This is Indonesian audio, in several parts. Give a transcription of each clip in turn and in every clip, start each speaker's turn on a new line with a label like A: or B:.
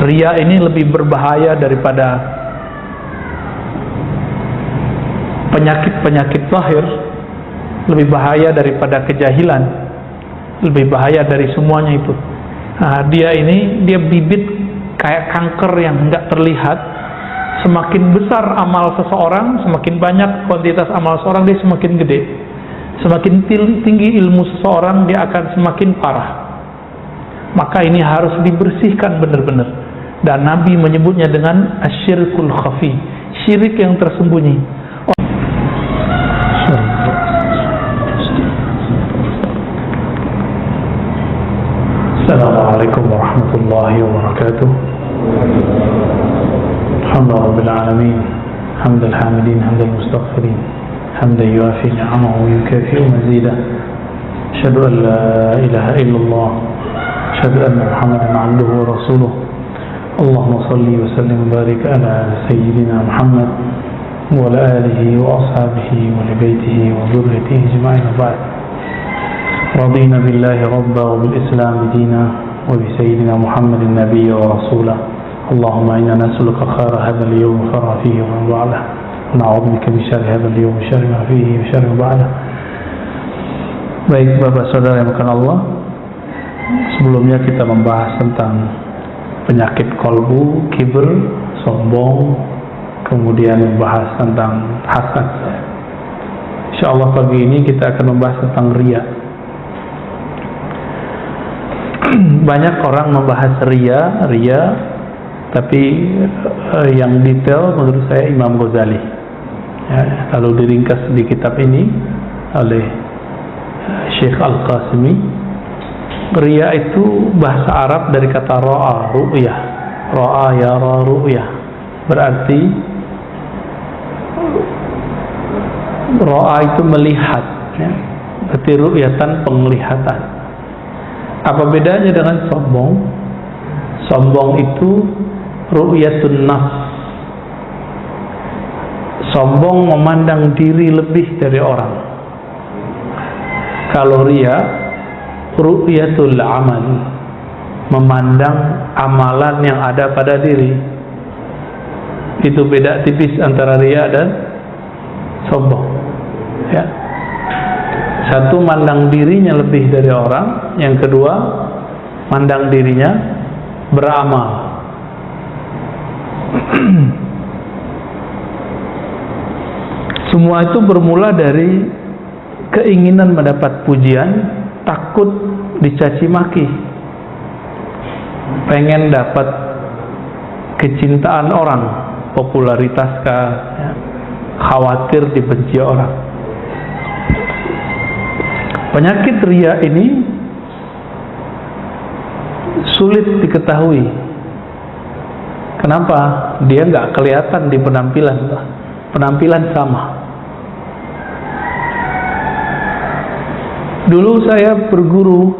A: Riya ini lebih berbahaya daripada penyakit-penyakit zahir, lebih bahaya daripada kejahilan, lebih bahaya dari semuanya itu. Nah, dia bibit kayak kanker yang enggak terlihat. Semakin besar amal seseorang, semakin banyak kuantitas amal seseorang, dia semakin gede. Semakin tinggi ilmu seseorang, dia akan semakin parah. Maka ini harus dibersihkan benar-benar. Dan Nabi menyebutnya dengan asyirkul khafi, syirik yang tersembunyi. Assalamualaikum warahmatullahi wabarakatuh. Alhamdulillah rabbil alamin, hamdal hamidin, hamdal mustaghfirin, hamdan yuafi ni'amahu wa yukafi'u mazidah. Asyhadu an la ilaha illallah, asyhadu anna Muhammadan 'abduhu wa rasuluh. Allahumma salli wa sallim wa barik ala sayyidina Muhammad wa ala alihi wa ashabihi wa li baitihi wa dhurriyyatihi ajma'in. Ba'd. Radina billahi rabba wa bil islam dina wa bi sayyidina Muhammadin nabiyya wa rasulah. Allahumma inna nas'aluka khaira hadzal yawm wa fihi wa ba'dah. Na'udzubika min syarri hadzal yawm wa syarri ma fihi wa syarri ma ba'dah. Baik Bapak Saudara yang dimuliakan Allah, sebelumnya kita membahas tentang penyakit kolbu, kibr, sombong, kemudian membahas tentang hasad. Insyaallah pagi ini kita akan membahas tentang riya. Banyak orang membahas riya, tapi yang detail menurut saya Imam Ghazali. Ya, kalau diringkas di kitab ini oleh Syekh Al-Qasimi, riya itu bahasa Arab dari kata ra'a, ru'yah. Ra'a yara ru'yah. Berarti ra'a itu melihat, ya. Berarti ru'yatan, penglihatan. Apa bedanya dengan sombong? Sombong itu ru'yatun nafs. Sombong memandang diri lebih dari orang. Kalau riya, ru'yatul amal, memandang amalan yang ada pada diri. Itu beda tipis antara riya dan sombong, ya. Satu mandang dirinya lebih dari orang, yang kedua mandang dirinya beramal. Semua itu bermula dari keinginan mendapat pujian, takut dicaci maki, pengen dapat kecintaan orang, popularitas kah, ya, khawatir dibenci orang. Penyakit riya ini sulit diketahui. Kenapa? Dia nggak kelihatan di penampilan. Penampilan sama. Dulu saya berguru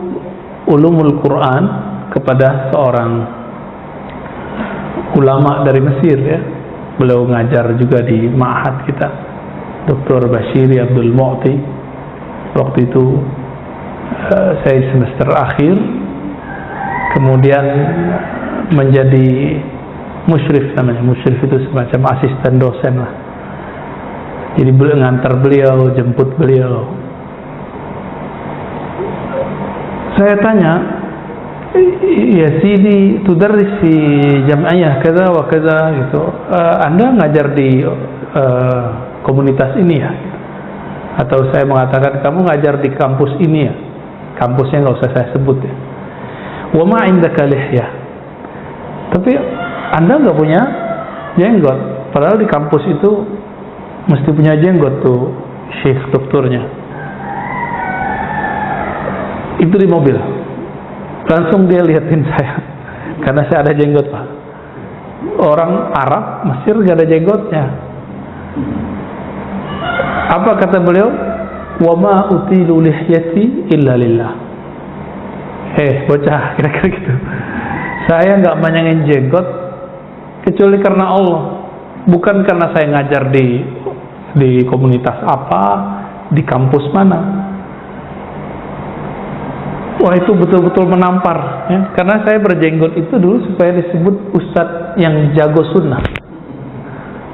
A: ulumul Quran kepada seorang ulama dari Mesir, ya. Beliau ngajar juga di ma'had kita, Dr. Bashiri Abdul Mu'ti. Waktu itu saya semester akhir, kemudian menjadi musyrif namanya. Musyrif itu semacam asisten dosen lah. Jadi ngantar beliau, jemput beliau. Saya tanya, ya Sidi, tudarris fi jam'iyah kaza wa kaza gitu. Anda ngajar di komunitas ini ya? Atau saya mengatakan kamu ngajar di kampus ini ya? Kampusnya nggak usah saya sebut ya. Wa ma indaka lihyah. Tapi Anda nggak punya jenggot. Padahal di kampus itu mesti punya jenggot tuh syekh doktornya. Itu di mobil. Langsung dia liatin saya, karena saya ada jenggot Pak. Orang Arab Mesir nggak ada jenggotnya. Apa kata beliau? Wa ma utilu lihyati illa lillah. Bocah, kira-kira gitu. Saya nggak panjangin jenggot kecuali karena Allah. Bukan karena saya ngajar di komunitas apa, di kampus mana. Wah, itu betul-betul menampar ya. Karena saya berjenggot itu dulu supaya disebut ustadz yang jago sunnah,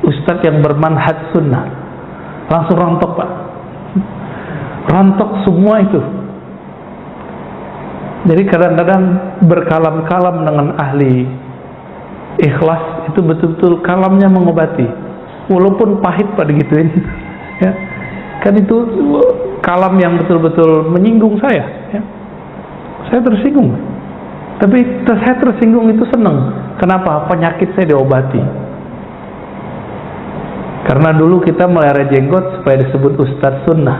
A: ustadz yang bermanhaj sunnah. Langsung rontok Pak, rontok semua itu. Jadi kadang-kadang berkalam-kalam dengan ahli ikhlas itu betul-betul kalamnya mengobati, walaupun pahit Pak digituin ya. Kan itu kalam yang betul-betul menyinggung saya ya. Saya tersinggung, tapi saya tersinggung itu senang. Kenapa? Penyakit saya diobati. Karena dulu kita melihara jenggot supaya disebut ustadz sunnah.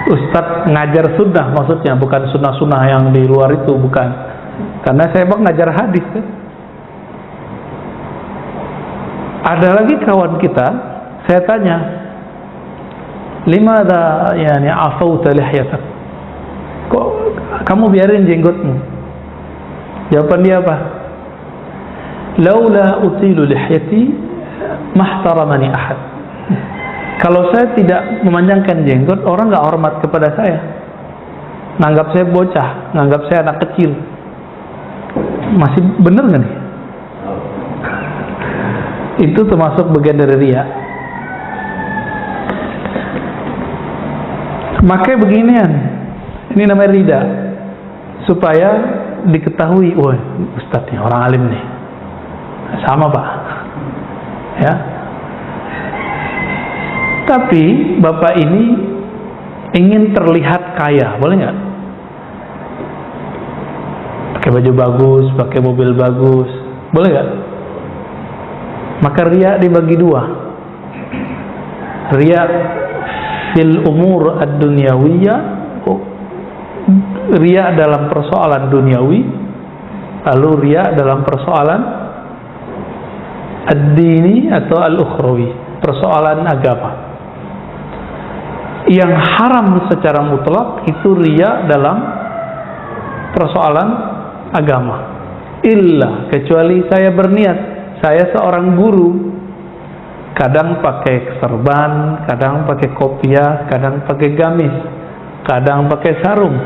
A: Ustadz ngajar sunnah maksudnya, bukan sunnah-sunnah yang di luar itu, bukan. Karena saya emang ngajar hadis ya. Ada lagi kawan kita, saya tanya, limadha yani afauta lihyatak, kok kamu biarin jenggotmu? Jawaban dia apa? Laula utilu lihyati mahtaramani ahad. Kalau saya tidak memanjangkan jenggot, orang nggak hormat kepada saya, nganggap saya bocah, nganggap saya anak kecil. Masih bener nggak nih? Itu termasuk bagian dari riya. Makanya beginian, ini namanya rida, supaya diketahui, wah ustadz nih orang alim nih, sama Pak ya. Tapi bapak ini ingin terlihat kaya, boleh nggak? Pakai baju bagus, pakai mobil bagus, boleh nggak? Maka riya dibagi dua. Riya fil umur ad-dunyawiyah, riya dalam persoalan duniawi, lalu riya dalam persoalan ad-dini atau al-ukhrawi, persoalan agama. Yang haram secara mutlak itu riya dalam persoalan agama. Illa, kecuali saya berniat, saya seorang guru, kadang pakai serban, kadang pakai kopiah, kadang pakai gamis, kadang pakai sarung,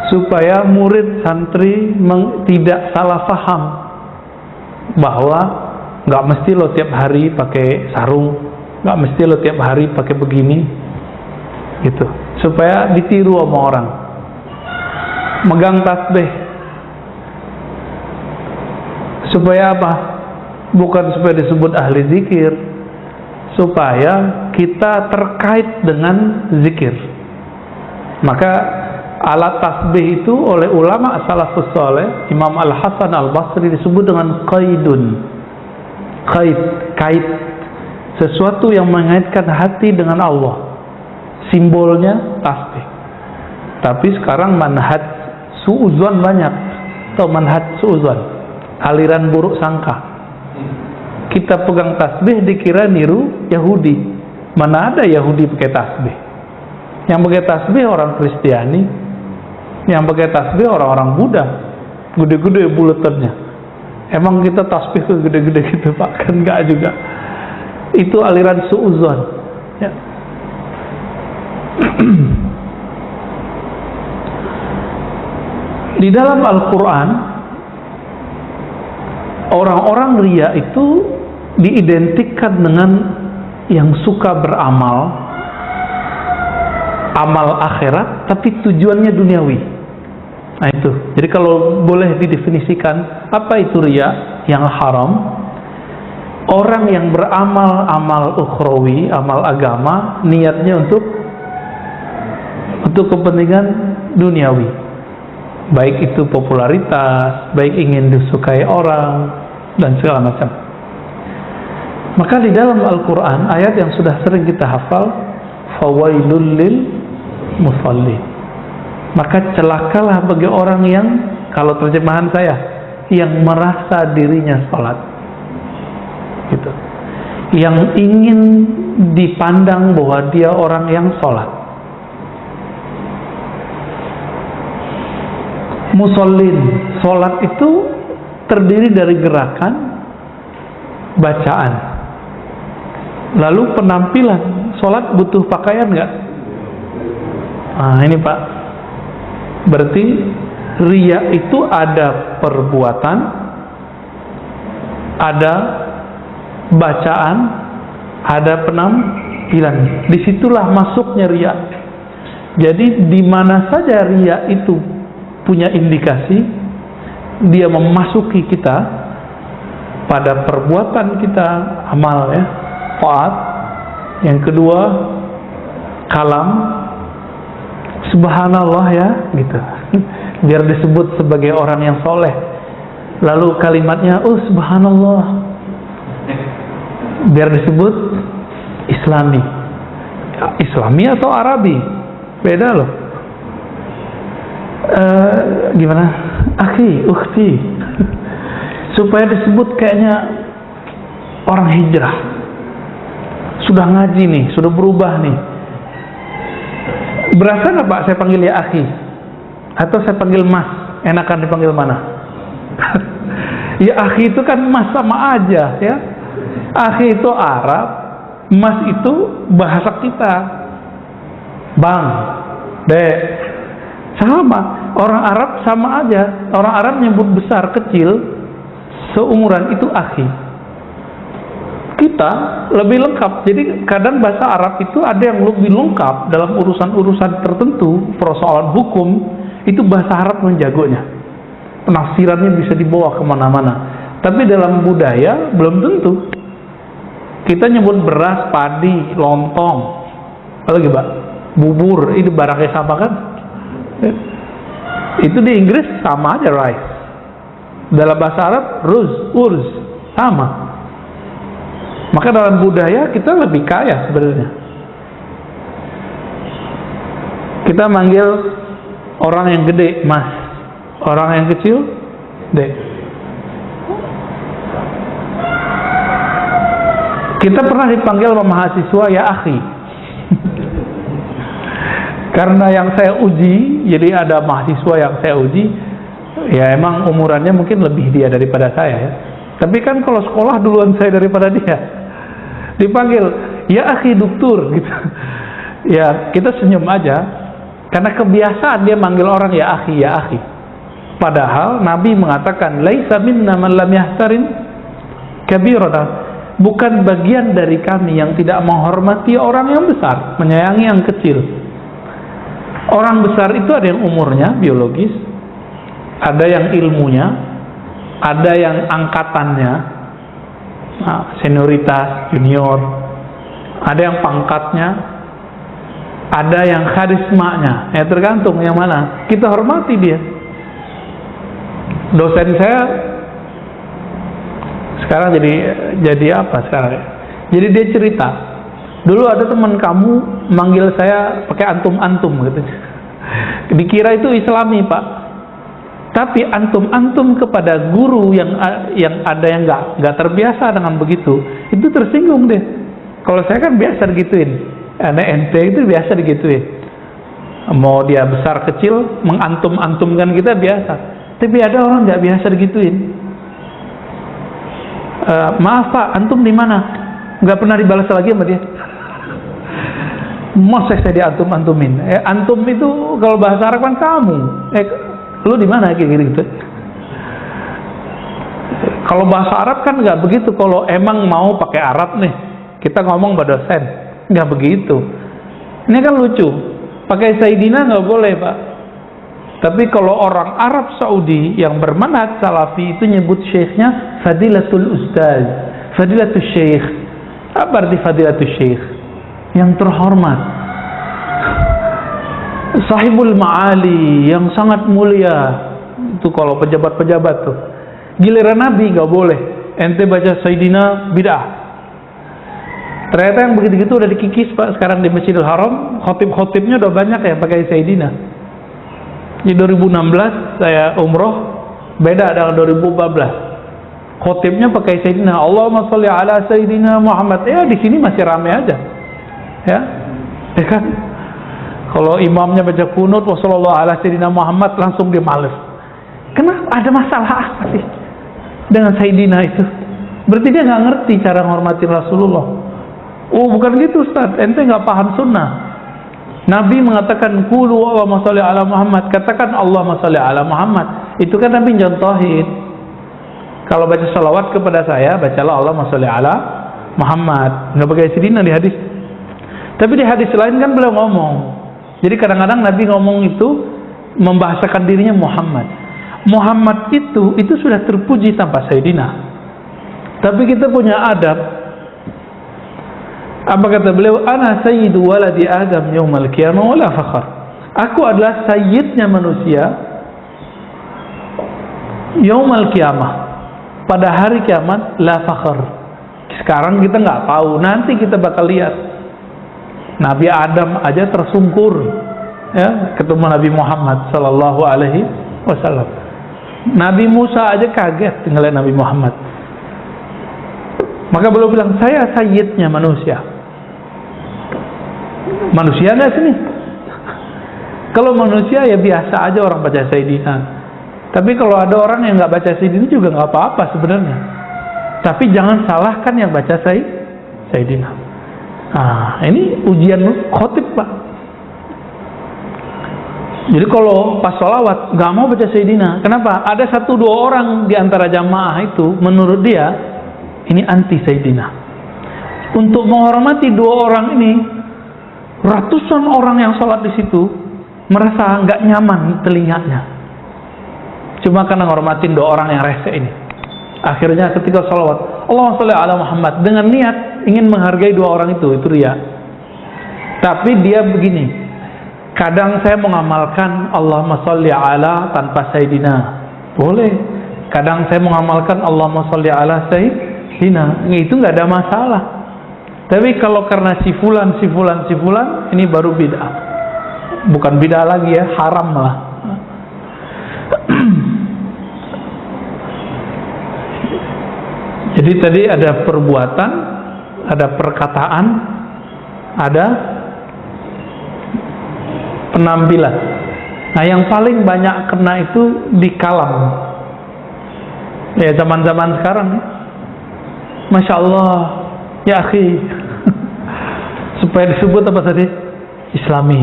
A: supaya murid santri tidak salah paham bahwa nggak mesti lo tiap hari pakai sarung, nggak mesti lo tiap hari pakai begini, gitu, supaya ditiru sama orang. Megang tasbih, supaya apa? Bukan supaya disebut ahli zikir, supaya kita terkait dengan zikir. Maka alat tasbih itu oleh ulama salafus saleh, Imam Al-Hasan Al-Basri, disebut dengan qaidun. Kait, sesuatu yang mengaitkan hati dengan Allah. Simbolnya tasbih. Tapi sekarang manhaj suuzon banyak, atau manhaj suuzon, aliran buruk sangka. Kita pegang tasbih dikira niru Yahudi. Mana ada Yahudi pakai tasbih? Yang pakai tasbih orang Kristiani, yang pakai tasbih orang-orang Buddha, gede-gede buletannya. Emang kita tasbih ke gede-gede gitu Pak? Kan enggak juga. Itu aliran suuzon ya. Di dalam Al-Quran, orang-orang riya itu diidentikan dengan yang suka beramal, amal akhirat, tapi tujuannya duniawi. Nah itu, jadi kalau boleh didefinisikan apa itu riya yang haram, orang yang beramal amal ukhrawi, amal agama, niatnya untuk kepentingan duniawi, baik itu popularitas, baik ingin disukai orang, dan segala macam. Maka di dalam Al-Quran, ayat yang sudah sering kita hafal, fawailul lil musallin, maka celakalah bagi orang yang, kalau terjemahan saya, yang merasa dirinya salat, gitu, yang ingin dipandang bahwa dia orang yang salat. Musallin, salat itu terdiri dari gerakan, bacaan, lalu penampilan. Salat butuh pakaian nggak? Nah ini Pak, Berarti riya itu ada perbuatan, ada bacaan, ada penampilan. Disitulah masuknya riya. Jadi di mana saja riya itu punya indikasi, dia memasuki kita pada perbuatan kita, amal ya, taat. Yang kedua, kalam, subhanallah ya, gitu. Biar disebut sebagai orang yang soleh. Lalu kalimatnya, oh subhanallah, biar disebut islami. Islami atau Arabi, beda loh. Gimana? Akhi, ukhti, supaya disebut kayaknya orang hijrah, sudah ngaji nih, sudah berubah nih. Berasa nggak Pak saya panggil ya akhi? Atau saya panggil mas? Enakan dipanggil mana? Ya akhi itu kan mas sama aja ya. Akhi itu Arab, mas itu bahasa kita. Bang, dek, sama. Orang Arab sama aja. Orang Arab nyebut besar, kecil, seumuran itu akhi. Kita lebih lengkap. Jadi kadang bahasa Arab itu ada yang lebih lengkap dalam urusan-urusan tertentu, persoalan hukum, itu bahasa Arab menjagonya. Penafsirannya bisa dibawa kemana-mana. Tapi dalam budaya belum tentu. Kita nyebut beras, padi, lontong, apa lagi Pak? Bubur, itu barangnya sama kan? Itu di Inggris sama aja rice. Dalam bahasa Arab ruz, urz, sama. Maka dalam budaya kita lebih kaya sebenarnya. Kita manggil orang yang gede mas, orang yang kecil dek. Kita pernah dipanggil sama mahasiswa ya akhi. Karena yang saya uji, jadi ada mahasiswa yang saya uji, ya emang umurannya mungkin lebih dia daripada saya ya. Tapi kan kalau sekolah duluan saya daripada dia, dipanggil ya akhi doktur gitu. Ya kita senyum aja, karena kebiasaan dia manggil orang ya akhi ya akhi. Padahal Nabi mengatakan laisa minna man lam yahtarim kabirana, bukan bagian dari kami yang tidak menghormati orang yang besar, menyayangi yang kecil. Orang besar itu ada yang umurnya biologis, ada yang ilmunya, ada yang angkatannya, senioritas, junior, ada yang pangkatnya, ada yang karismanya, ya tergantung yang mana. Kita hormati dia. Dosen saya sekarang jadi apa sekarang? Jadi dia cerita, dulu ada teman kamu manggil saya pakai antum-antum gitu. Dikira itu Islami Pak. Tapi antum-antum kepada guru yang ada yang nggak terbiasa dengan begitu, itu tersinggung deh. Kalau saya kan biasa digituin, anak ente itu biasa digituin. Mau dia besar kecil mengantum-antumkan kita biasa. Tapi ada orang nggak biasa digituin. Maaf Pak, antum di mana? Nggak pernah dibalas lagi sama dia. Masa saya diantum-antumin? Antum itu kalau bahasa Arab kan kamu. Lu di mana kayak gitu? Kalau bahasa Arab kan nggak begitu. Kalau emang mau pakai Arab nih, kita ngomong pada dosen, nggak begitu. Ini kan lucu. Pakai Sayyidina nggak boleh Pak. Tapi kalau orang Arab Saudi yang bermanhaj salafi itu nyebut syekhnya Fadilatul Ustaz, Fadilatul Syekh. Apa arti Fadilatul Syekh? Yang terhormat, Sahibul Ma'ali, yang sangat mulia. Itu kalau pejabat-pejabat tuh. Giliran Nabi nggak boleh. Ente baca Sayyidina bid'ah. Ternyata yang begitu-gitu udah dikikis Pak. Sekarang di Masjidil Haram, khotib-khotibnya udah banyak yang pakai Sayyidina. Di 2016 saya umroh, beda dengan 2014. Khotibnya pakai Sayyidina. Allahumma sholli ala Sayyidina Muhammad. Ya di sini masih ramai aja. Ya kan? Kalau imamnya baca kunut wassallallahu ala Sayyidina Muhammad, langsung dia males. Kenapa? Ada masalah apa sih dengan Sayyidina itu? Berarti dia nggak ngerti cara menghormati Rasulullah. Oh bukan gitu Ustaz, ente nggak paham sunnah. Nabi mengatakan qulu Allahumma shalli ala Muhammad, katakan Allahumma shalli ala Muhammad. Itu kan Nabi contohin. Kalau baca salawat kepada saya, bacalah Allahumma shalli ala Muhammad. Nggak pakai Sayyidina di hadis. Tapi di hadis lain kan beliau ngomong. Jadi kadang-kadang Nabi ngomong itu membahasakan dirinya Muhammad. Muhammad itu sudah terpuji tanpa Sayyidina. Tapi kita punya adab. Apa kata beliau? Ana sayyidu waladi Adam yaumal qiyamah wala fakhar. Aku adalah sayyidnya manusia yaumal qiyamah. Pada hari kiamat la fakhar. Sekarang kita nggak tahu, nanti kita bakal lihat. Nabi Adam aja tersungkur, ya, ketemu Nabi Muhammad sallallahu alaihi wasallam. Nabi Musa aja kaget ngeliat Nabi Muhammad. Maka beliau bilang, saya sayyidnya manusia. Manusia nggak sini? Kalau manusia ya biasa aja orang baca Sayyidina. Tapi kalau ada orang yang nggak baca Sayyidina juga nggak apa-apa sebenarnya. Tapi jangan salahkan yang baca Sayyidina. Nah, ini ujian khotib, Pak. Jadi kalau pas sholawat nggak mau baca Sayyidina, kenapa? Ada 1-2 orang di antara jamaah itu menurut dia ini anti Sayyidina. Untuk menghormati 2 orang ini, ratusan orang yang sholat di situ merasa nggak nyaman telinganya. Cuma karena menghormatin 2 orang yang rese ini. Akhirnya ketika sholawat, Allahumma sholli ala Muhammad, dengan niat ingin menghargai 2 orang itu riya. Tapi dia begini, kadang saya mengamalkan Allahumma sholli ala tanpa Sayyidina, boleh. Kadang saya mengamalkan Allahumma sholli ala Sayyidina, itu nggak ada masalah. Tapi kalau karena si fulan, ini baru bid'ah. Bukan bid'ah lagi ya, haram malah. Jadi tadi ada perbuatan, ada perkataan, ada penampilan. Nah, yang paling banyak kena itu di kalam. Ya, zaman-zaman sekarang. Masya Allah, ya akhi. Supaya disebut apa tadi? Islami.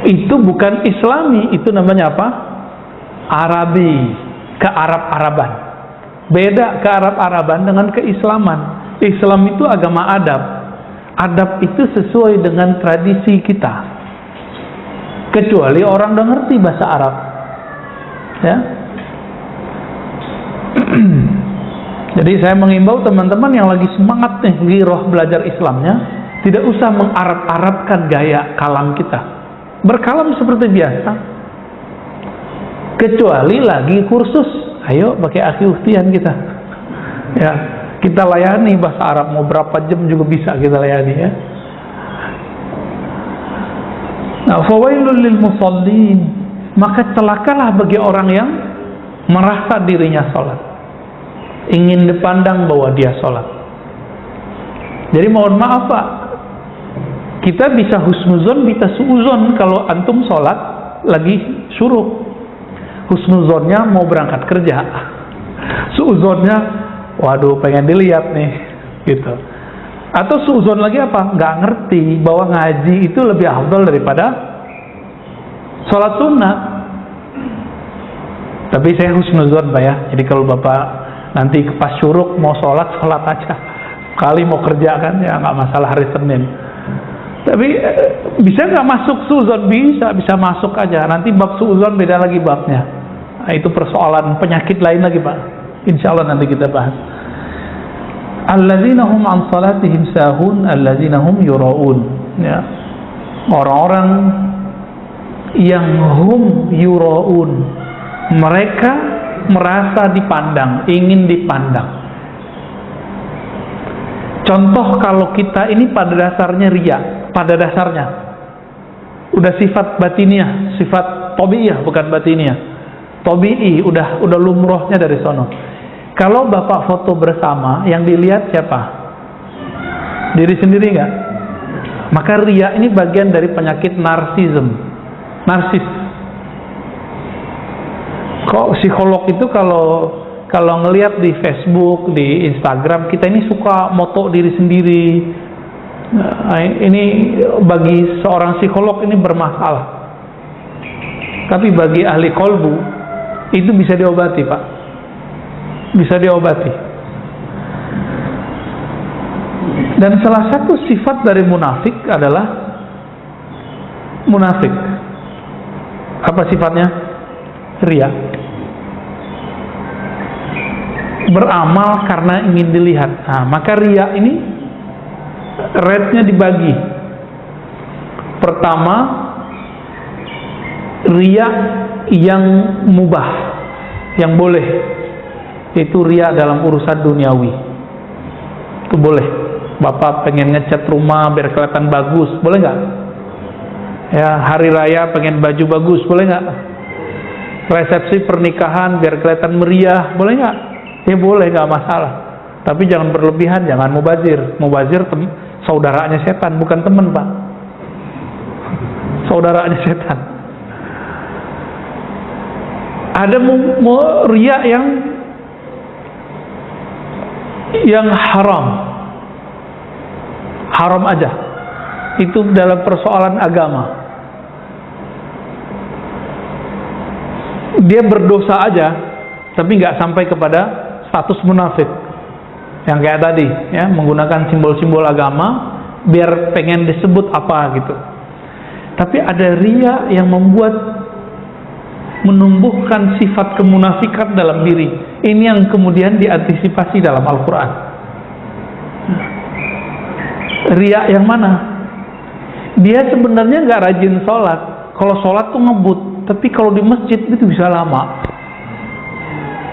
A: Itu bukan Islami, itu namanya apa? Arabi, kearab-araban. Beda kearab-araban dengan keislaman. Islam itu agama adab. Adab itu sesuai dengan tradisi kita. Kecuali orang udah ngerti bahasa Arab. Ya. Jadi saya mengimbau teman-teman yang lagi semangat nih giroh belajar Islamnya, tidak usah mengarab-arabkan gaya kalam kita. Berkalam seperti biasa. Kecuali lagi kursus. Ayo pakai akhi ukhtian kita. Ya, kita layani bahasa Arab, mau berapa jam juga bisa kita layani ya. Nah, fawailul lil musallin, maka celakalah bagi orang yang merasa dirinya sholat, ingin dipandang bahwa dia sholat. Jadi mohon maaf Pak, kita bisa husnuzon, bisa suuzon kalau antum sholat lagi syuruk. Husnuzonnya mau berangkat kerja, suuzonnya waduh pengen dilihat nih gitu. Atau suuzon lagi apa? Nggak ngerti bahwa ngaji itu lebih afdal daripada sholat sunnah. Tapi saya husnuzon Pak ya. Jadi kalau Bapak nanti pas syuruk mau sholat aja. Kali mau kerja kan ya nggak masalah hari Senin. Tapi bisa nggak masuk suuzon? Bisa masuk aja. Nanti bab suuzon beda lagi babnya. Nah, itu persoalan penyakit lain lagi Pak. Insya Allah nanti kita bahas. Alladzina hum an salatihim sahun, alladzina hum yura'un. Ya. Orang-orang yang hum yura'un, mereka merasa dipandang, ingin dipandang. Contoh kalau kita ini pada dasarnya riya, pada dasarnya udah sifat batiniah, sifat tabiiyah bukan batiniah. Tabi'i udah lumrohnya dari sono. Kalau Bapak foto bersama, yang dilihat siapa? Diri sendiri nggak? Maka riya ini bagian dari penyakit narsis. Kok psikolog itu kalau ngelihat di Facebook, di Instagram, kita ini suka moto diri sendiri. Nah, ini bagi seorang psikolog ini bermasalah. Tapi bagi ahli kolbu itu bisa diobati, Pak. Bisa diobati. Dan salah satu sifat dari munafik adalah munafik. Apa sifatnya? Riya. Beramal karena ingin dilihat. Nah, maka riya ini rate-nya dibagi. Pertama, riya yang mubah, yang boleh, itu riya dalam urusan duniawi. Itu boleh. Bapak pengen ngecat rumah biar kelihatan bagus, boleh nggak? Ya, hari raya pengen baju bagus, boleh nggak? Resepsi pernikahan biar kelihatan meriah, boleh nggak? Ya boleh, nggak masalah. Tapi jangan berlebihan, jangan mubazir. Mubazir saudaranya setan, bukan teman, Pak. Saudaranya setan. Ada riya yang haram. Haram aja. Itu dalam persoalan agama. Dia berdosa aja, tapi nggak sampai kepada status munafik. Yang kayak tadi, ya, menggunakan simbol-simbol agama biar pengen disebut apa gitu. Tapi ada riya yang menumbuhkan sifat kemunafikan dalam diri. Ini yang kemudian diantisipasi dalam Al-Quran. Riya yang mana? Dia sebenarnya nggak rajin sholat. Kalau sholat tuh ngebut, tapi kalau di masjid itu bisa lama.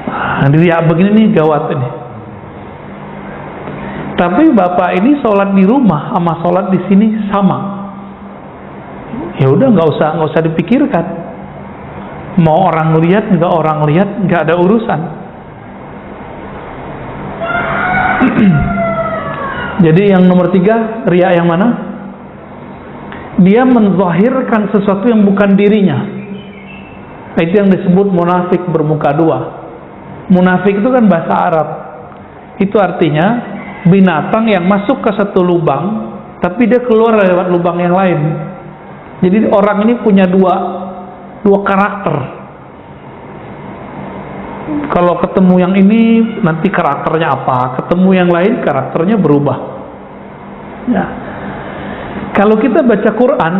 A: Nah, riya begini nih gawat ini. Tapi bapak ini sholat di rumah sama sholat di sini sama. Ya udah, nggak usah dipikirkan. Mau orang lihat nggak orang lihat, nggak ada urusan. Jadi yang nomor 3, riya yang mana? Dia menzahirkan sesuatu yang bukan dirinya. Itu yang disebut munafik bermuka dua. Munafik itu kan bahasa Arab. Itu artinya binatang yang masuk ke satu lubang, tapi dia keluar lewat lubang yang lain. Jadi orang ini punya dua karakter. Kalau ketemu yang ini nanti karakternya apa, ketemu yang lain karakternya berubah. Ya. Kalau kita baca Quran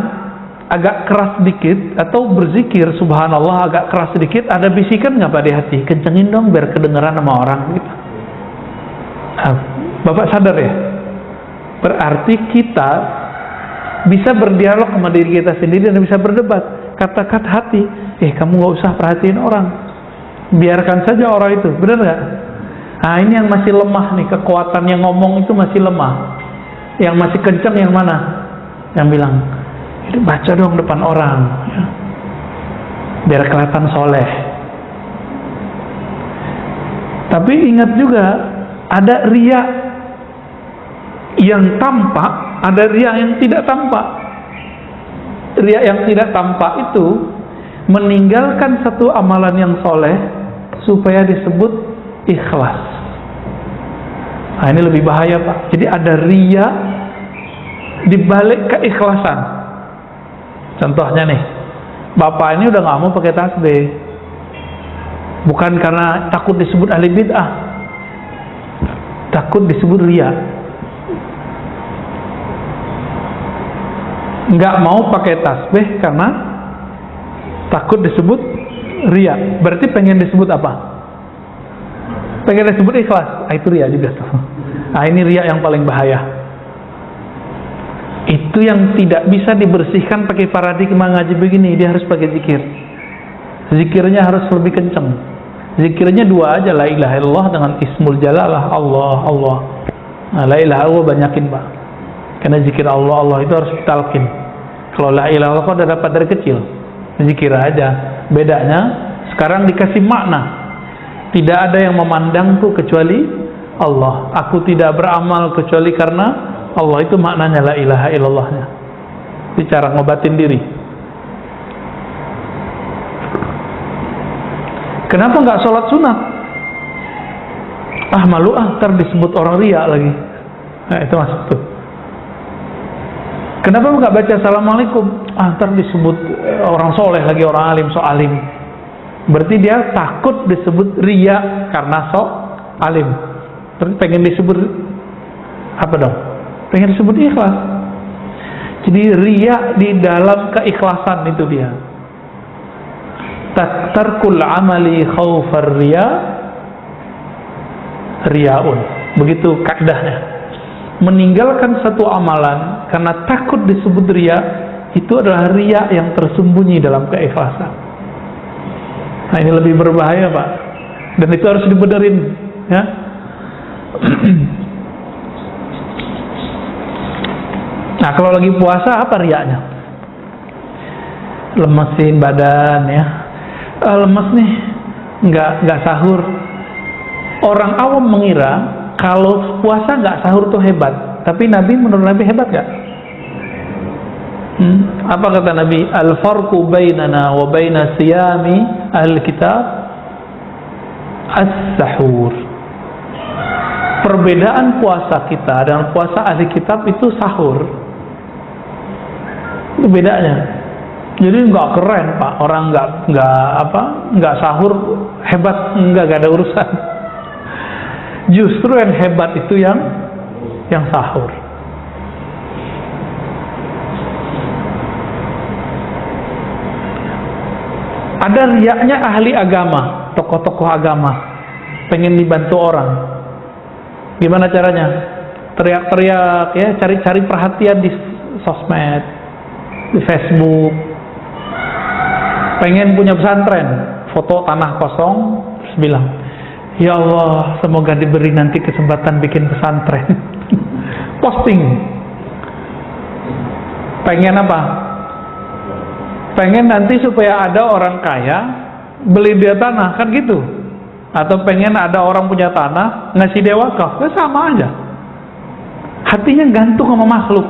A: agak keras sedikit atau berzikir subhanallah agak keras sedikit, ada bisikan nggak Pak di hati? Kencengin dong biar kedengeran sama orang gitu. Nah, Bapak sadar ya? Berarti kita bisa berdialog sama diri kita sendiri dan bisa berdebat. Kata-kata hati, kamu nggak usah perhatiin orang, biarkan saja orang itu, benar nggak? Nah, ini yang masih lemah nih, kekuatan yang ngomong itu masih lemah. Yang masih kencang yang mana? Yang bilang, baca dong depan orang, ya, biar kelihatan soleh. Tapi ingat juga, ada riya yang tampak, ada riya yang tidak tampak. Riya yang tidak tampak itu meninggalkan satu amalan yang soleh supaya disebut ikhlas. Nah, ini lebih bahaya Pak. Jadi ada riya dibalik keikhlasan. Contohnya nih, bapak ini udah nggak mau pakai tasbih, bukan karena takut disebut ahli bid'ah, takut disebut riya. Nggak mau pakai tasbih karena takut disebut riya. Berarti pengen disebut apa? Pengen disebut ikhlas. Itu riya juga tuh. Nah, ini riya yang paling bahaya. Itu yang tidak bisa dibersihkan pakai paradigma ngaji begini. Dia harus pakai zikir. Zikirnya harus lebih kenceng. Zikirnya 2 aja, la ilaha illallah dengan ismul jalalah, Allah, Allah. Nah, la ilaha illallah banyakin Pak. Karena zikir Allah, Allah itu harus ditalkin. Kalau la ilaha illallah udah dapat dari kecil, zikir aja. Bedanya sekarang dikasih makna. Tidak ada yang memandangku kecuali Allah. Aku tidak beramal kecuali karena Allah. Itu maknanya la ilaha illallahnya. Itu cara ngobatin diri. Kenapa nggak sholat sunat? Malu ntar disebut orang riya lagi. Nah, itu masuk tuh. Kenapa nggak baca assalamualaikum? Ntar disebut orang soleh lagi, orang alim, so alim. Berarti dia takut disebut riya karena so alim. Pengen disebut apa dong? Pengen disebut ikhlas. Jadi riya di dalam keikhlasan itu dia. Tarkul amali khaufar riya riyaun. Begitu kaidahnya. Meninggalkan satu amalan karena takut disebut riya, itu adalah riya yang tersembunyi dalam keikhlasan. Nah, ini lebih berbahaya, Pak. Dan itu harus dibenerin, ya. Nah, kalau lagi puasa apa riyanya? Lemesin badan, ya. Lemes nih, nggak sahur. Orang awam mengira kalau puasa nggak sahur tuh hebat, tapi menurut Nabi hebat nggak? Apa kata Nabi? Al-farqu bainana wa baina siyami al-kitab as-sahur. Perbedaan puasa kita dan puasa ahli kitab itu sahur. Itu bedanya. Jadi nggak keren, Pak. Orang nggak sahur hebat, nggak ada urusan. Justru yang hebat itu yang sahur. Ada riyaknya ahli agama, tokoh-tokoh agama, pengen dibantu orang. Gimana caranya? Teriak-teriak, ya, cari-cari perhatian di sosmed, di Facebook. Pengen punya pesantren, foto tanah kosong, terus bilang, ya Allah, semoga diberi nanti kesempatan bikin pesantren. Posting. Pengen apa? Pengen nanti supaya ada orang kaya beli dia tanah, kan gitu. Atau pengen ada orang punya tanah ngasih dia wakaf, sama aja. Hatinya gantung sama makhluk,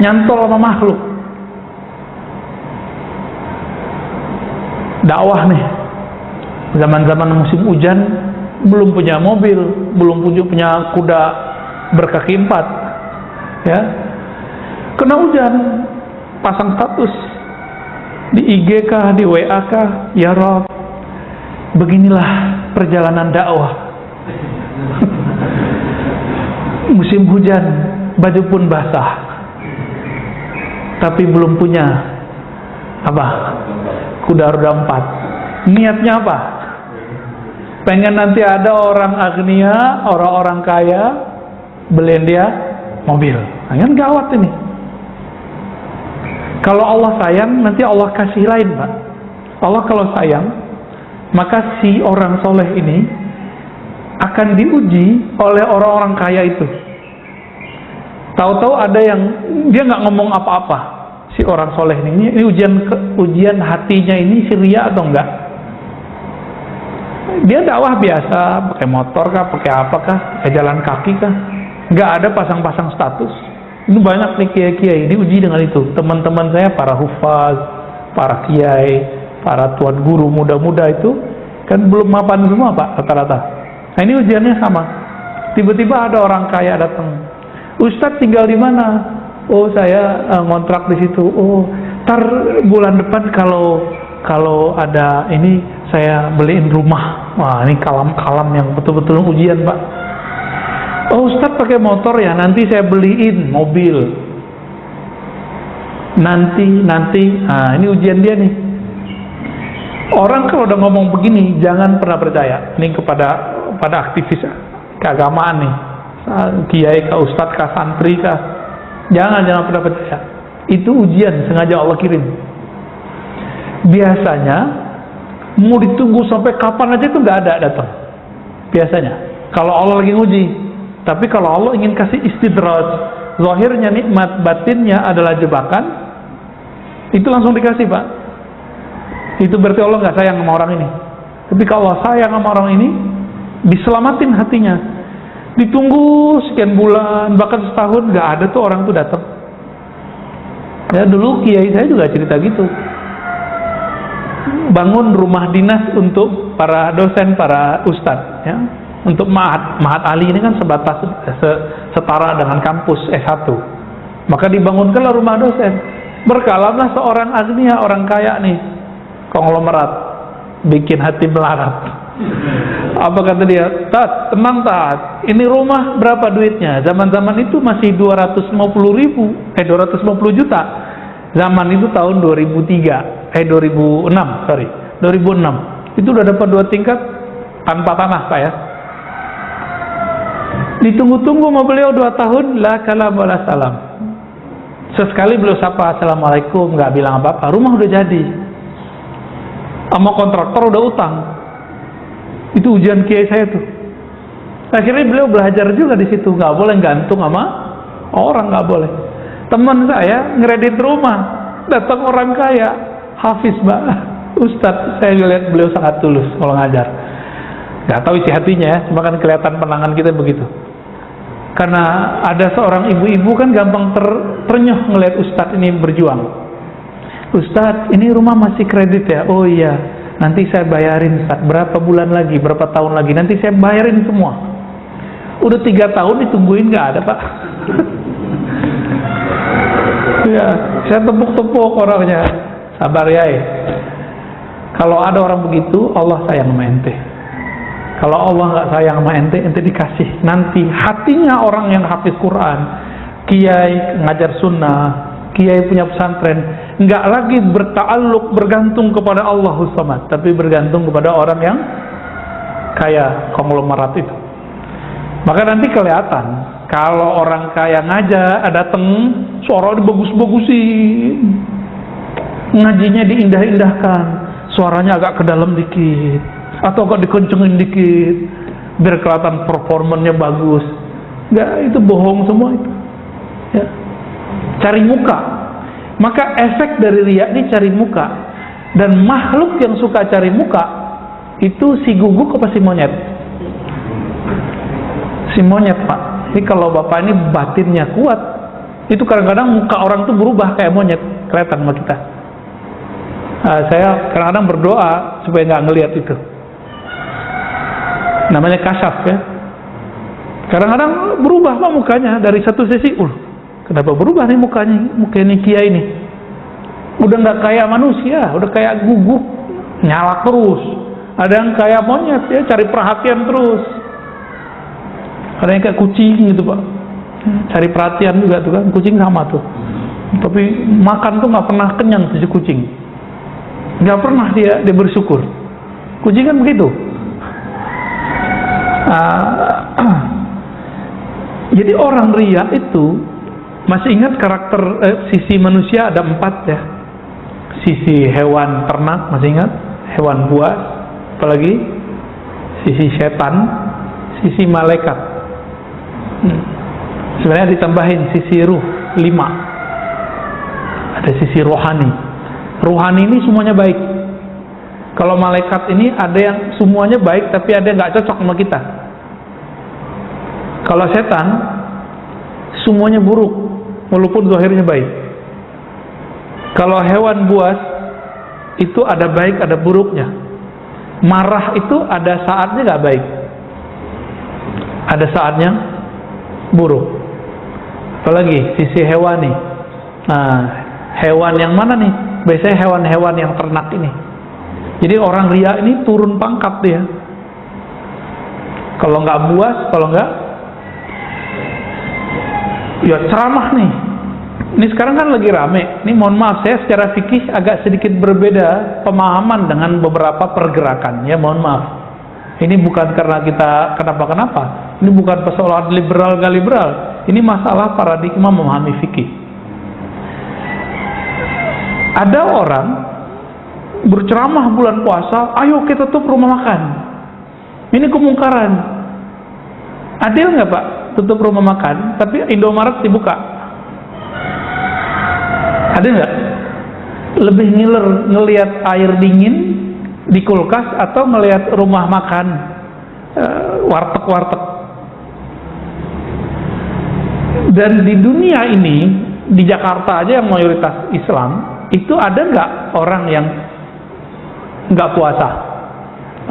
A: nyantol sama makhluk. Dakwah nih, zaman-zaman musim hujan, belum punya mobil, belum punya kuda berkaki 4, ya, kena hujan, pasang status di IG kah, di WA kah, ya Rob, beginilah perjalanan dakwah. Musim hujan, baju pun basah, tapi belum punya apa? Kuda roda 4. Niatnya apa? Pengen nanti ada orang agnia, orang-orang kaya beliin dia mobil. Nah, kan gawat ini. Kalau Allah sayang, nanti Allah kasih lain, Pak. Allah kalau sayang, maka si orang soleh ini akan diuji oleh orang-orang kaya itu. Tahu-tahu ada yang dia nggak ngomong apa-apa. Si orang soleh ini ujian hatinya ini riya atau enggak? Dia dakwah biasa, pakai motor kah, pakai apa kah, pakai jalan kaki kah, nggak ada pasang-pasang status. Itu banyak nih kiai-kiai diuji dengan itu. Teman-teman saya para hufaz, para kiai, para tuan guru muda-muda itu kan belum mapan semua, Pak, rata-rata. Nah, ini ujiannya sama. Tiba-tiba ada orang kaya datang. Ustadz tinggal di mana? Oh, saya ngontrak di situ. Oh, ntar bulan depan kalau ada ini saya beliin rumah. Wah, ini kalam-kalam yang betul-betul ujian, Pak. Oh, Ustadz pakai motor ya, nanti saya beliin mobil. Nanti. Nah, ini ujian dia nih. Orang kalau udah ngomong begini, jangan pernah percaya. Ini pada aktivis keagamaan nih, kiai kah, ustadz kah, santri kah. Jangan pernah percaya. Itu ujian sengaja Allah kirim. Biasanya mau ditunggu sampai kapan aja itu nggak ada datang. Biasanya kalau Allah lagi nguji. Tapi kalau Allah ingin kasih istidraj, zahirnya nikmat, batinnya adalah jebakan, itu langsung dikasih, Pak. Itu berarti Allah nggak sayang sama orang ini. Tapi kalau Allah sayang sama orang ini, diselamatin hatinya. Ditunggu sekian bulan, bahkan setahun, nggak ada tuh orang tuh datang. Ya, dulu kiai saya juga cerita gitu. Bangun rumah dinas untuk para dosen, para ustadz, ya, untuk Ma'had Ali ini kan sebatas setara dengan kampus S1. Maka dibangunkanlah rumah dosen. Berkalamlah seorang agnia, orang kaya nih, konglomerat, bikin hati melarat. Apa kata dia? Tat, tenang Tat, ini rumah berapa duitnya? Zaman-zaman itu masih 250 juta. Zaman itu tahun 2006. Itu udah dapat 2 tingkat tanpa tanah Pak ya. Ditunggu-tunggu sama beliau 2 tahun, la kalam wala salam. Sesekali beliau sapa assalamualaikum, nggak bilang apa-apa, rumah udah jadi. Sama kontraktor udah utang. Itu ujian kiai saya tuh. Akhirnya beliau belajar juga di situ, nggak boleh gantung sama orang, nggak boleh. Teman saya ngeredit rumah, datang orang kaya, hafiz banget, Ustadz. Saya lihat beliau sangat tulus kalau ngajar. Nggak tahu isi hatinya ya, cuma kan kelihatan penangan kita begitu. Karena ada seorang ibu-ibu kan gampang ternyuh ngelihat Ustadz ini berjuang. Ustadz, ini rumah masih kredit ya? Oh iya, nanti saya bayarin Ustadz, berapa bulan lagi, berapa tahun lagi, nanti saya bayarin semua. Udah 3 tahun ditungguin nggak ada Pak. Ya, saya tepuk-tepuk orangnya. Sabar ya. Kalau ada orang begitu, Allah sayang sama ente. Kalau Allah nggak sayang sama ente, ente dikasih. Nanti hatinya orang yang hafiz Quran, kiai ngajar sunnah, kiai punya pesantren, nggak lagi berta'alluq, bergantung kepada Allahus Samad, tapi bergantung kepada orang yang kaya konglomerat itu. Maka nanti kelihatan kalau orang kaya ngajar, datang suara dibagus-bagusin, ngajinya diindah-indahkan, suaranya agak ke dalam dikit atau agak dikencengin dikit biar kelihatan performanya bagus. Nggak, itu bohong semua itu ya. Cari muka. Maka efek dari riya ini cari muka. Dan makhluk yang suka cari muka itu si guguk apa si monyet? Si monyet Pak. Ini kalau bapak ini batinnya kuat, itu kadang-kadang muka orang tuh berubah kayak monyet, kelihatan sama kita. Saya kadang-kadang berdoa supaya nggak ngelihat itu. Namanya kasyaf ya. Kadang-kadang berubah Pak mukanya dari satu sisi. Kenapa berubah nih mukanya? Muka ini kiai ini udah nggak kayak manusia, udah kayak guguk, nyala terus. Ada yang kayak monyet ya, cari perhatian terus. Ada yang kayak kucing gitu Pak, cari perhatian juga tuh kan. Kucing sama tuh, tapi makan tuh nggak pernah kenyang si kucing, nggak pernah dia bersyukur. Kucing kan begitu. Jadi orang riya itu, masih ingat karakter sisi manusia ada 4 ya. Sisi hewan ternak masih ingat, hewan buas, apalagi sisi setan, sisi malaikat. Sebenarnya ditambahin sisi ruh 5. Ada sisi rohani. Rohani ini semuanya baik. Kalau malaikat ini ada yang semuanya baik tapi ada yang nggak cocok sama kita. Kalau setan semuanya buruk walaupun zahirnya baik. Kalau hewan buas itu ada baik ada buruknya. Marah itu ada saatnya nggak baik, ada saatnya buruk. Apalagi sisi hewani. Nah, hewan yang mana nih? Biasanya hewan-hewan yang ternak ini. Jadi orang riya ini turun pangkat dia. Kalau nggak buas, kalau nggak ya ceramah nih. Ini sekarang kan lagi rame. Ini mohon maaf, saya secara fikih agak sedikit berbeda pemahaman dengan beberapa pergerakan. Ya mohon maaf. Ini bukan karena kita kenapa-kenapa. Ini bukan persoalan liberal gak liberal. Ini masalah paradigma memahami fikih. Ada orang berceramah bulan puasa, ayo kita tutup rumah makan. Ini kemungkaran. Adil nggak Pak? Tutup rumah makan, tapi Indomaret dibuka. Ada nggak? Lebih ngiler ngelihat air dingin di kulkas atau ngelihat rumah makan warteg-warteg? Dan di dunia ini, di Jakarta aja yang mayoritas Islam, itu ada nggak orang yang nggak puasa?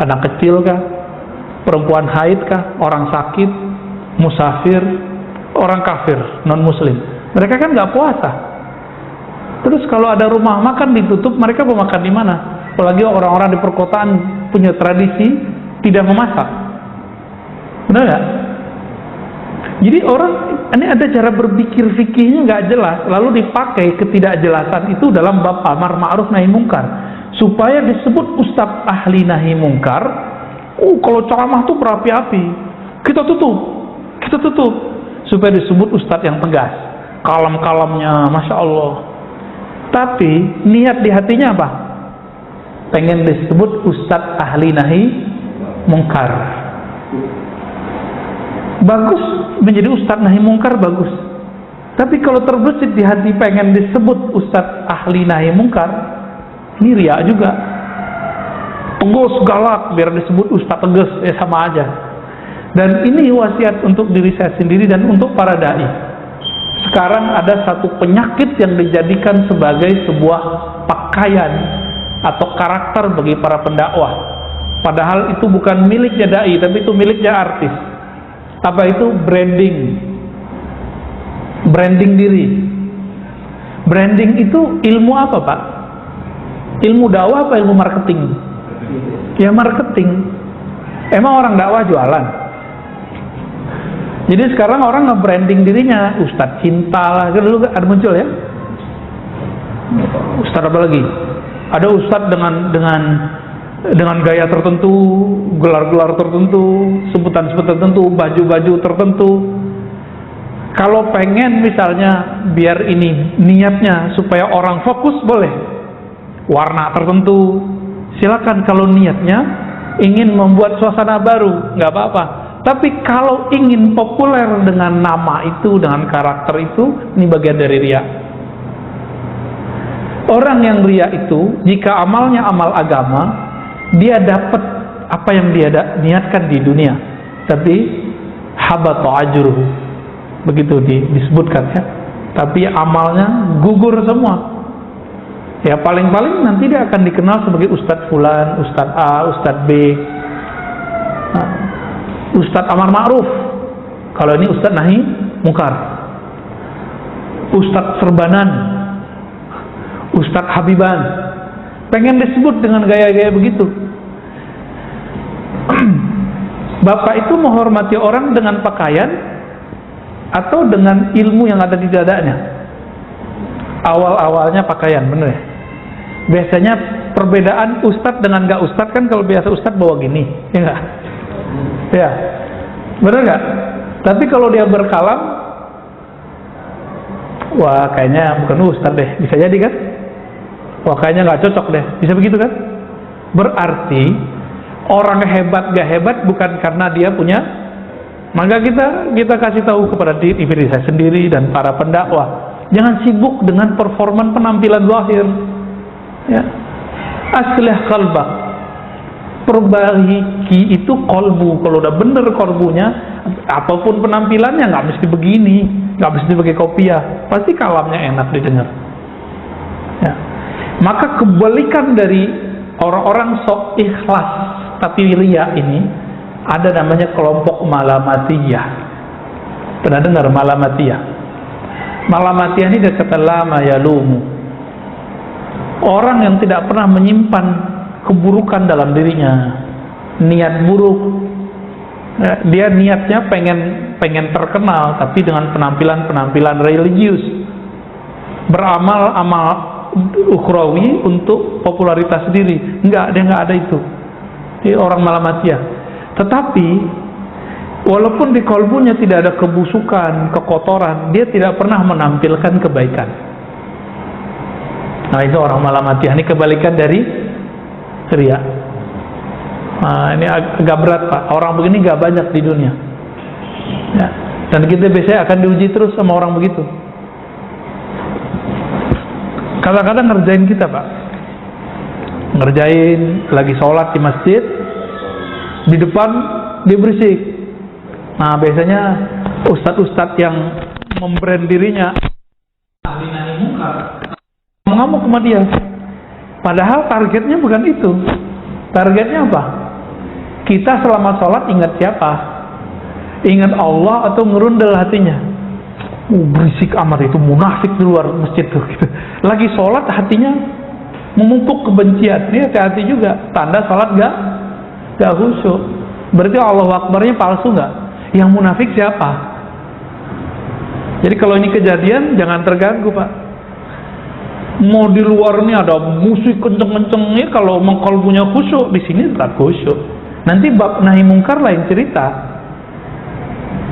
A: Anak kecil kah? Perempuan haid kah? Orang sakit? Musafir? Orang kafir? Non muslim? Mereka kan nggak puasa. Terus kalau ada rumah makan ditutup, mereka mau makan di mana? Apalagi orang-orang di perkotaan punya tradisi tidak memasak. Benar nggak? Jadi orang ini ada cara berpikir fikihnya nggak jelas, lalu dipakai ketidakjelasan itu dalam bab amar ma'ruf nahi mungkar supaya disebut ustadz ahli nahi mungkar. Kalau ceramah tuh berapi-api, kita tutup supaya disebut ustadz yang tegas, kalem-kalemnya, masya Allah. Tapi niat di hatinya apa? Pengen disebut ustadz ahli nahi mungkar. Bagus menjadi ustadz nahi mungkar, bagus. Tapi kalau terbesit di hati pengen disebut ustadz ahli nahi mungkar, ini riya juga. Tegas galak biar disebut ustadz tegas, sama aja. Dan ini wasiat untuk diri saya sendiri dan untuk para dai. Sekarang ada satu penyakit yang dijadikan sebagai sebuah pakaian atau karakter bagi para pendakwah. Padahal itu bukan miliknya dai, tapi itu miliknya artis. Apa itu? Branding diri. Branding itu ilmu apa, Pak? Ilmu dakwah apa ilmu marketing? Ya marketing. Emang orang dakwah jualan? Jadi sekarang orang nge-branding dirinya, Ustadz cinta lah, dulu ada muncul ya. Ustadz apa lagi? Ada Ustadz dengan gaya tertentu, gelar-gelar tertentu, sebutan-sebutan tertentu, baju-baju tertentu. Kalau pengen misalnya biar ini niatnya supaya orang fokus, boleh warna tertentu, silakan. Kalau niatnya ingin membuat suasana baru, nggak apa-apa. Tapi kalau ingin populer dengan nama itu, dengan karakter itu, ini bagian dari riya. Orang yang riya itu, jika amalnya amal agama, dia dapat apa yang dia niatkan di dunia, tapi habata ajruhu, begitu disebutkan ya. Tapi amalnya gugur semua. Ya paling-paling nanti dia akan dikenal sebagai Ustadz Fulan, Ustadz A, Ustadz B, Ustadz Amar Ma'ruf. Kalau ini Ustadz Nahi Mungkar, Ustadz Serbanan, Ustadz Habiban. Pengen disebut dengan gaya-gaya begitu. Bapak itu menghormati orang dengan pakaian atau dengan ilmu yang ada di dadanya? Awal-awalnya pakaian, bener ya? Biasanya perbedaan ustadz dengan gak ustadz kan, kalau biasa ustadz bawa gini, ya enggak? Ya, bener nggak? Tapi kalau dia berkalam, wah kayaknya bukan ustadz deh, bisa jadi kan? Wah kayaknya nggak cocok deh, bisa begitu kan? Berarti orang hebat gak hebat bukan karena dia punya. Maka kita kasih tahu kepada diri saya sendiri dan para pendakwah, jangan sibuk dengan performan penampilan zahir. Ya, aslih qalbak, perbaiki itu kolbu. Kalau udah bener kolbunya, apapun penampilannya nggak mesti begini, nggak mesti pakai kopiah, pasti kalamnya enak didengar. Ya. Maka kebalikan dari orang-orang sok ikhlas tapi riya ini, ada namanya kelompok malamatiyah. Pernah dengar malamatiyah? Malamatiyah ini dari kata lama yalumu, orang yang tidak pernah menyimpan keburukan dalam dirinya, niat buruk. Dia niatnya pengen terkenal, tapi dengan penampilan religius, beramal amal ukhrawi untuk popularitas diri. Dia nggak ada itu. Dia orang malamatiyah. Tetapi walaupun di kalbunya tidak ada kebusukan, kekotoran, dia tidak pernah menampilkan kebaikan. Nah itu orang malamatiyah. Ini kebalikan dari riya. Nah, ini agak berat Pak. Orang begini gak banyak di dunia. Ya. Dan kita biasanya akan diuji terus sama orang begitu. Kadang-kadang ngerjain kita Pak. Ngerjain lagi sholat di masjid, di depan dia berisik. Nah biasanya ustadz-ustadz yang membrand dirinya ngamuk sama dia. Padahal targetnya bukan itu. Targetnya apa? Kita selama sholat ingat siapa? Ingat Allah atau ngerundel hatinya? berisik amat itu, munafik di luar masjid tuh gitu. Lagi sholat hatinya memupuk kebencian. Ini hati-hati juga, tanda sholat gak khusyuk. Berarti Allahu Akbarnya palsu nggak? Yang munafik siapa? Jadi kalau ini kejadian jangan terganggu, Pak. Mau di luar ini ada musik kenceng-kencengnya, kalau kalbunya khusyuk, di sini tetap khusyuk. Nanti bab nahi mungkar lain cerita.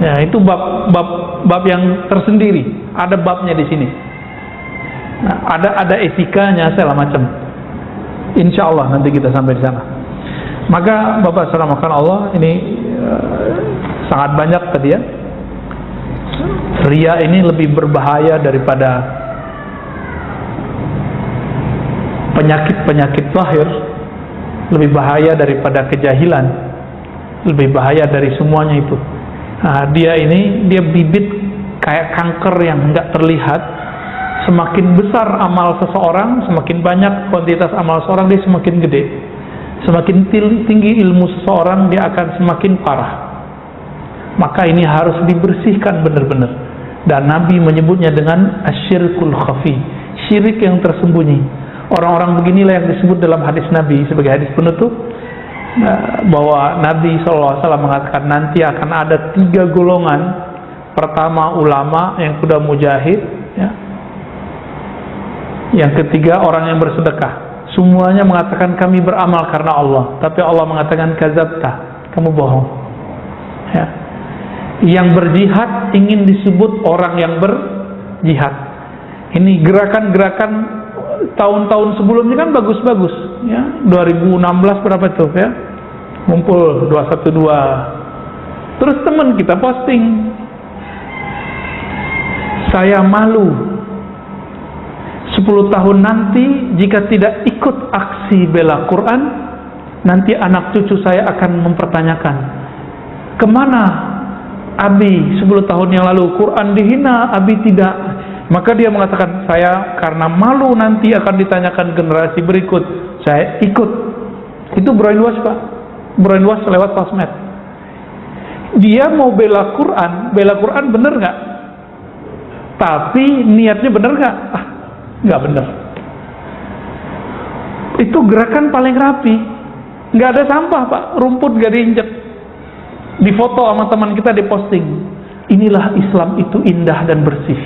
A: Ya, itu bab yang tersendiri. Ada babnya di sini. Nah, ada etikanya segala macam. Insya Allah nanti kita sampai di sana. Maka Bapak saudara Allah, ini sangat banyak tadi ya. Ria ini lebih berbahaya daripada penyakit-penyakit zahir, lebih bahaya daripada kejahilan, lebih bahaya dari semuanya itu. Nah, dia bibit kayak kanker yang enggak terlihat. Semakin besar amal seseorang, semakin banyak kuantitas amal seseorang, dia semakin gede. Semakin tinggi ilmu seseorang, dia akan semakin parah. Maka ini harus dibersihkan benar-benar. Dan Nabi menyebutnya dengan asyirkul khafi, syirik yang tersembunyi. Orang-orang beginilah yang disebut dalam hadis Nabi sebagai hadis penutup, bahwa Nabi SAW mengatakan nanti akan ada 3 golongan. Pertama ulama yang sudah mujahid, ya. Yang ketiga orang yang bersedekah. Semuanya mengatakan kami beramal karena Allah, tapi Allah mengatakan kadzabta, kamu bohong. Ya. Yang berjihad ingin disebut orang yang berjihad. Ini gerakan-gerakan tahun-tahun sebelumnya kan bagus-bagus, ya. 2016 berapa itu, ya? Ngumpul 212. Terus teman kita posting, saya malu 10 tahun nanti jika tidak ikut aksi bela Quran, nanti anak cucu saya akan mempertanyakan, kemana Abi 10 tahun yang lalu? Quran dihina, Abi tidak. Maka dia mengatakan, saya karena malu nanti akan ditanyakan generasi berikut, saya ikut. Itu brainwash, Pak. Brainwash lewat sosmed. Dia mau bela Quran bener nggak? Tapi niatnya bener nggak? Nggak bener. Itu gerakan paling rapi. Nggak ada sampah, Pak. Rumput nggak diinjek. Difoto sama teman kita, diposting. Inilah Islam itu indah dan bersih.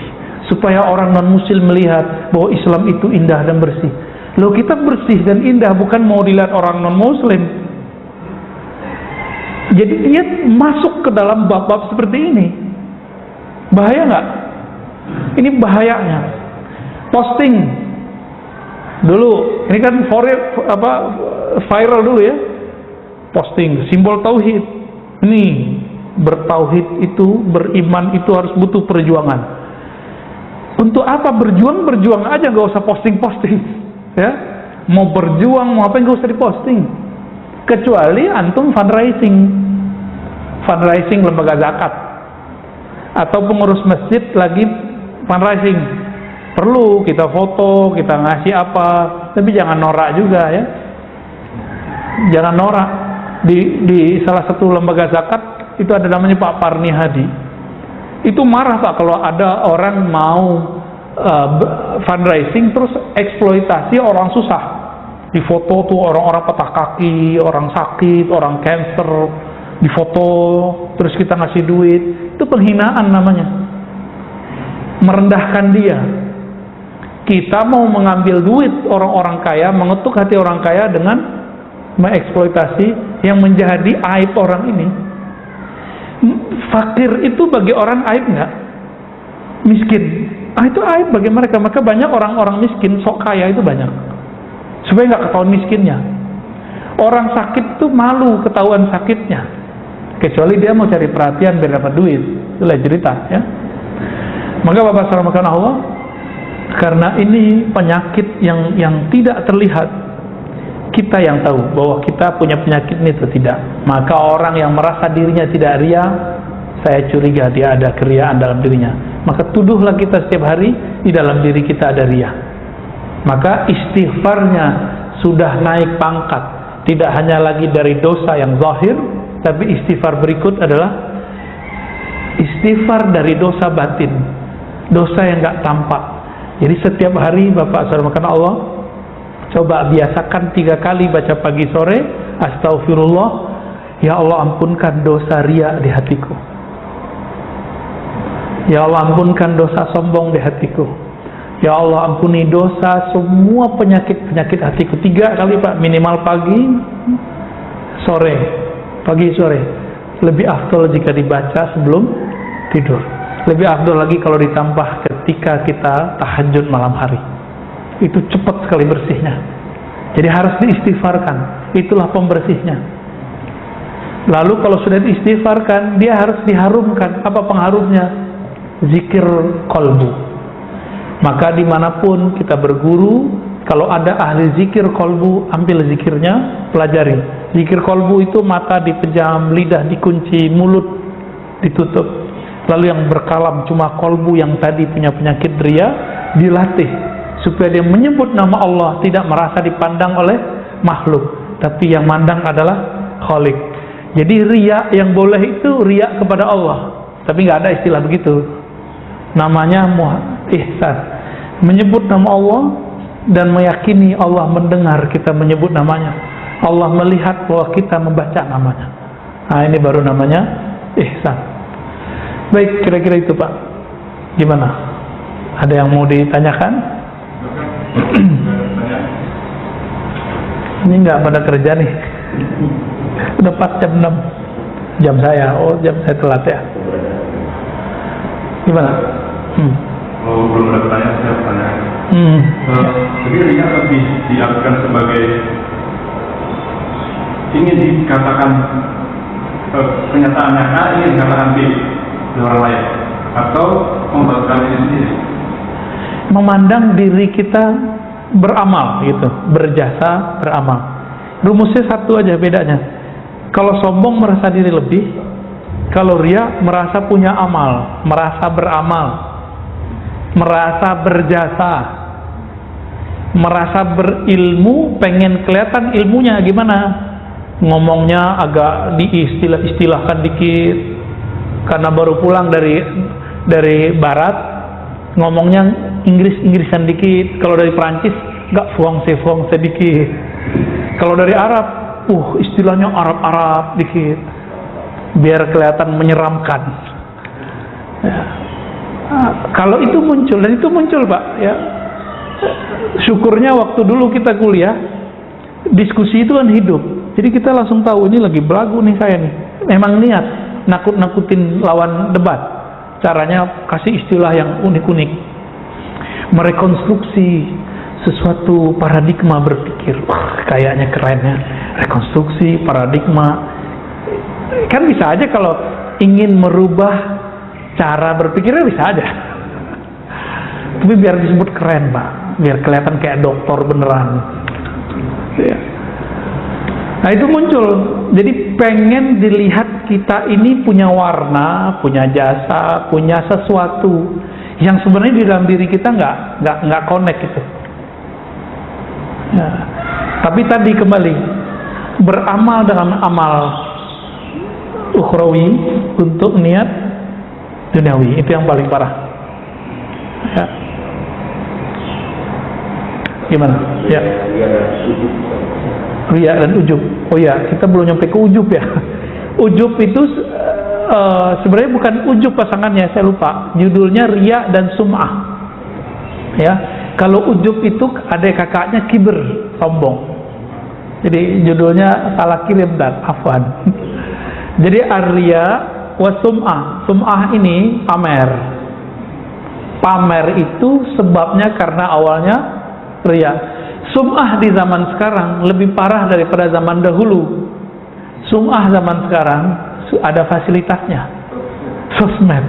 A: Supaya orang non-muslim melihat bahwa Islam itu indah dan bersih. Loh, kita bersih dan indah bukan mau dilihat orang non-muslim. Jadi dia masuk ke dalam bab-bab seperti ini. Bahaya nggak? Ini bahayanya. Posting dulu, ini kan viral dulu ya. Posting simbol tauhid. Ini bertauhid itu, beriman itu harus butuh perjuangan. Untuk apa berjuang aja, nggak usah posting ya. Mau berjuang mau apa nggak usah diposting, kecuali antum fundraising lembaga zakat atau pengurus masjid lagi fundraising, perlu kita foto, kita ngasih apa, tapi jangan norak juga ya. Jangan norak. Di salah satu lembaga zakat itu ada namanya Pak Parni Hadi. Itu marah, Pak, kalau ada orang mau fundraising terus eksploitasi orang susah. Difoto tuh orang-orang patah kaki, orang sakit, orang cancer, difoto terus kita ngasih duit. Itu penghinaan namanya. Merendahkan dia. Kita mau mengambil duit orang-orang kaya, mengetuk hati orang kaya dengan mengeksploitasi yang menjadi aib orang ini. Fakir itu bagi orang aib nggak? Miskin, itu aib bagi mereka. Maka banyak orang-orang miskin sok kaya itu banyak, supaya nggak ketahuan miskinnya. Orang sakit tuh malu ketahuan sakitnya, kecuali dia mau cari perhatian biar dapat duit. Itulah cerita ya. Maka Bapak saudara Allah, karena ini penyakit yang tidak terlihat, kita yang tahu bahwa kita punya penyakit ini atau tidak. Maka orang yang merasa dirinya tidak ria, saya curiga dia ada keriaan dalam dirinya. Maka tuduhlah kita setiap hari di dalam diri kita ada ria. Maka istighfarnya sudah naik pangkat. Tidak hanya lagi dari dosa yang zahir, tapi istighfar berikut adalah istighfar dari dosa batin. dosa yang nggak tampak. Jadi setiap hari Bapak saudara makan Allah, coba biasakan 3 kali baca pagi sore, astagfirullah, ya Allah ampunkan dosa riya di hatiku, ya Allah ampunkan dosa sombong di hatiku, ya Allah ampuni dosa semua penyakit hatiku. 3 kali Pak, minimal pagi sore, pagi sore. Lebih afdol jika dibaca sebelum tidur. Lebih afdol lagi kalau ditambah ketika kita tahajud malam hari. Itu cepat sekali bersihnya. Jadi harus diistighfarkan. Itulah pembersihnya. Lalu kalau sudah diistighfarkan, dia harus diharumkan. Apa pengharumnya? Zikir kolbu. Maka dimanapun kita berguru, kalau ada ahli zikir kolbu, ambil zikirnya, pelajari. Zikir kolbu itu mata dipejam, lidah dikunci, mulut ditutup. Lalu yang berkalam cuma kolbu yang tadi punya penyakit riya, dilatih supaya dia menyebut nama Allah, tidak merasa dipandang oleh makhluk, tapi yang mandang adalah Khalik. Jadi riya yang boleh itu riya kepada Allah, tapi nggak ada istilah begitu. Namanya ihsan, menyebut nama Allah dan meyakini Allah mendengar kita menyebut namanya, Allah melihat bahwa kita membaca namanya. Nah, ini baru namanya ihsan. Baik, kira-kira itu Pak. Gimana? Ada yang mau ditanyakan? Ini nggak pada kerja nih. Udah 4 jam 6 jam saya. Oh, jam saya telat ya. Gimana?
B: Oh, belum ada pertanyaan, saya bertanya. Jadi riya lebih diartikan sebagai ingin dikatakan kenyataannya A, ingin dikatakan B di orang lain, atau membatalkan diri sendiri.
A: Memandang diri kita beramal gitu, berjasa, beramal. Rumusnya satu aja bedanya. Kalau sombong merasa diri lebih, kalau riya merasa punya amal, merasa beramal, merasa berjasa, merasa berilmu, pengen kelihatan ilmunya gimana, ngomongnya agak diistilah-istilahkan dikit karena baru pulang dari barat, ngomongnya Inggris-Inggrisan dikit. Kalau dari Perancis nggak fuang sedikit. Kalau dari Arab istilahnya Arab-Arab dikit biar kelihatan menyeramkan ya. Kalau itu muncul, dan itu muncul Pak ya, syukurnya waktu dulu kita kuliah diskusi itu kan hidup, jadi kita langsung tahu ini lagi belagu nih saya nih, memang niat nakut-nakutin lawan debat, caranya kasih istilah yang unik-unik, merekonstruksi sesuatu paradigma berpikir. Kayaknya keren ya, rekonstruksi paradigma. Kan bisa aja kalau ingin merubah cara berpikirnya bisa aja, tapi biar disebut keren Pak, biar kelihatan kayak dokter beneran ya. Nah itu muncul, jadi pengen dilihat kita ini punya warna, punya jasa, punya sesuatu yang sebenarnya di dalam diri kita nggak connect itu ya. Tapi tadi kembali, beramal dengan amal ukhrawi untuk niat duniawi, itu yang paling parah ya. Gimana? Ya, riya dan ujub. Oh ya, kita belum nyampe ke ujub ya. Ujub itu sebenarnya bukan ujub pasangannya, saya lupa judulnya, riya dan sum'ah ya. Kalau ujub itu adik kakaknya kibir, sombong, jadi judulnya salah kirim dan afwan. Jadi ar-riya wa sum'ah. Sum'ah ini pamer. Pamer itu sebabnya karena awalnya riya. Sum'ah di zaman sekarang lebih parah daripada zaman dahulu. Sum'ah zaman sekarang ada fasilitasnya, sosmed.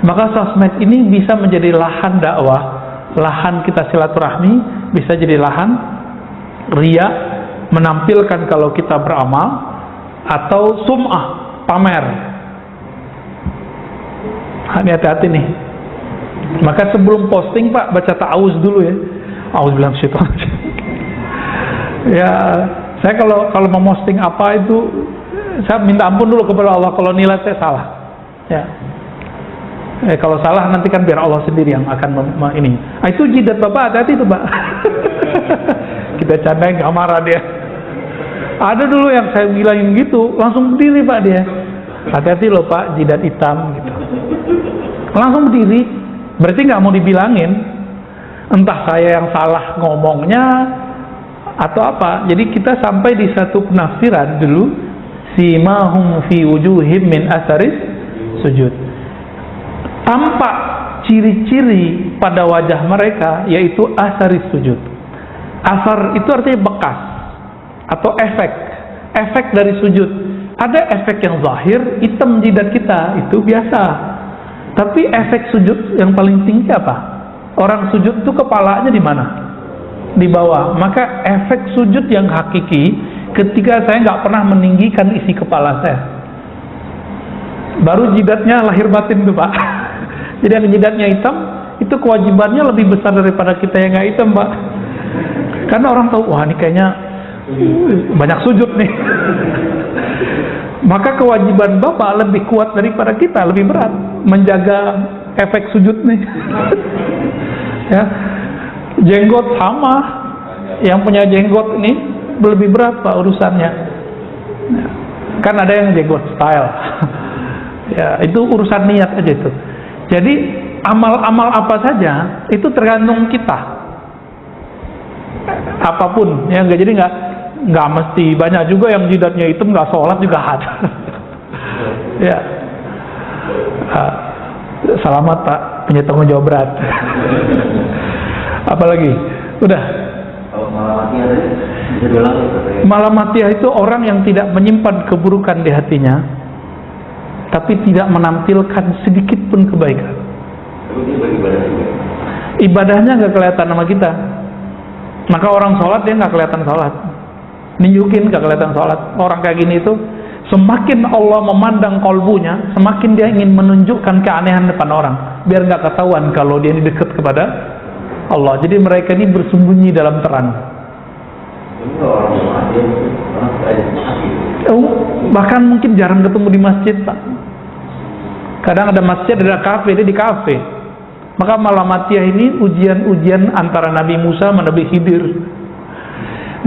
A: Maka sosmed ini bisa menjadi lahan dakwah, lahan kita silaturahmi, bisa jadi lahan riya, menampilkan kalau kita beramal, atau sum'ah, pamer. Hati-hati nih. Maka sebelum posting Pak, baca ta'awuz dulu ya. A'udzubillahi minasyaitonir rajim. Ya, saya kalau mau posting apa itu, saya minta ampun dulu kepada Allah kalau nilai saya salah ya. Kalau salah nanti kan biar Allah sendiri yang akan ini. Itu jidat Bapak, hati-hati itu Pak. Kita candain, nggak marah dia. Ada dulu yang saya bilangin gitu, langsung berdiri Pak dia. Hati-hati loh Pak, jidat hitam gitu. Langsung berdiri, berarti nggak mau dibilangin. Entah saya yang salah ngomongnya atau apa. Jadi kita sampai di satu penafsiran dulu, simahum fi wujuhim min asaris sujud. Tampak ciri-ciri pada wajah mereka yaitu asaris sujud. Asar itu artinya bekas atau efek dari sujud. Ada efek yang zahir, hitam jidat kita, itu biasa. Tapi efek sujud yang paling tinggi apa? Orang sujud itu kepalanya di mana? Di bawah. Maka efek sujud yang hakiki ketika saya nggak pernah meninggikan isi kepala saya. Baru jidatnya lahir batin tuh Pak. Jadi yang jidatnya hitam itu kewajibannya lebih besar daripada kita yang nggak hitam Pak. Karena orang tahu, wah ini kayaknya banyak sujud nih. Maka kewajiban Bapak lebih kuat daripada kita, lebih berat menjaga efek sujud nih. Ya, jenggot sama, yang punya jenggot ini lebih berat Pak urusannya. Kan ada yang jenggot style. Ya, itu urusan niat aja itu. Jadi amal-amal apa saja itu tergantung kita. Apapun ya, jadi nggak mesti. Banyak juga yang jidatnya hitam nggak sholat juga ada. Ya, selamat Pak, punya tanggung jawab berat. Apalagi udah. Malamatiyah itu orang yang tidak menyimpan keburukan di hatinya, tapi tidak menampilkan sedikit pun kebaikan. Ibadahnya nggak kelihatan sama kita. Maka orang sholat dia nggak kelihatan sholat, nunjukin nggak kelihatan sholat. Orang kayak gini itu semakin Allah memandang kolbunya, semakin dia ingin menunjukkan keanehan depan orang, biar nggak ketahuan kalau dia ini dekat kepada Allah. Jadi mereka ini bersembunyi dalam terang. Bahkan mungkin jarang ketemu di masjid Pak. Kadang ada masjid, ada kafe, dia di kafe. Maka Malamatiyah ini ujian-ujian antara Nabi Musa sama Nabi Khidir.